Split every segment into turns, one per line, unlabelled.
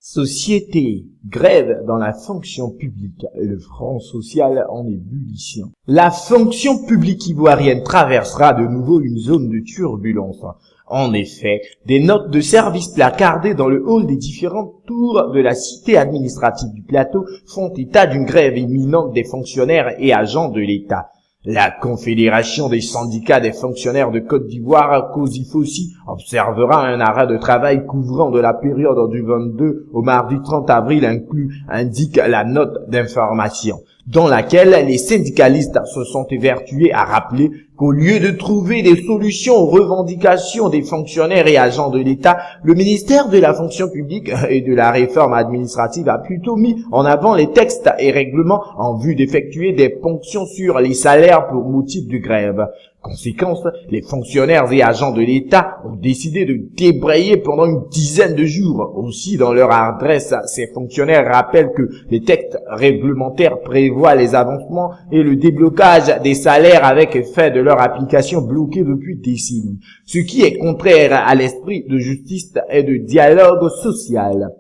Société, grève dans la fonction publique et le front social en ébullition. La fonction publique ivoirienne traversera de nouveau une zone de turbulence. En effet, des notes de service placardées dans le hall des différentes tours de la cité administrative du plateau font état d'une grève imminente des fonctionnaires et agents de l'État. La Confédération des syndicats des fonctionnaires de Côte d'Ivoire, COSIFOSI, observera un arrêt de travail couvrant de la période du 22 au mardi 30 avril indique la note d'information, dans laquelle les syndicalistes se sont évertués à rappeler qu'au lieu de trouver des solutions aux revendications des fonctionnaires et agents de l'État, le ministère de la fonction publique et de la réforme administrative a plutôt mis en avant les textes et règlements en vue d'effectuer des ponctions sur les salaires pour motif de grève. Conséquence, les fonctionnaires et agents de l'État ont décidé de débrayer pendant une dizaine de jours. Aussi, dans leur adresse, ces fonctionnaires rappellent que les textes réglementaires prévoient les avancements et le déblocage des salaires avec effet de leur application bloquée depuis décennies, ce qui est contraire à l'esprit de justice et de dialogue social.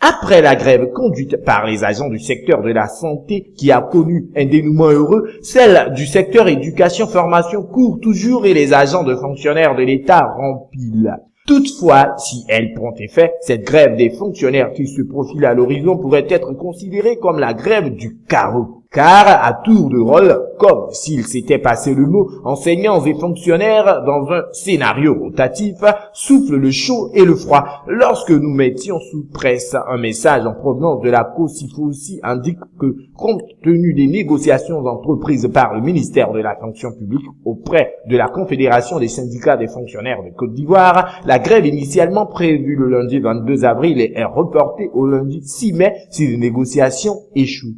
Après la grève conduite par les agents du secteur de la santé qui a connu un dénouement heureux, celle du secteur éducation-formation court toujours et les agents de fonctionnaires de l'État rempilent. Toutefois, si elle prend effet, cette grève des fonctionnaires qui se profile à l'horizon pourrait être considérée comme la grève du carreau. Car, à tour de rôle, comme s'il s'était passé le mot, enseignants et fonctionnaires, dans un scénario rotatif, soufflent le chaud et le froid. Lorsque nous mettions sous presse un message en provenance de la COSIFOSI indique que, compte tenu des négociations entreprises par le ministère de la fonction publique auprès de la Confédération des syndicats des fonctionnaires de Côte d'Ivoire, la grève initialement prévue le lundi 22 avril est reportée au lundi 6 mai si les négociations échouent.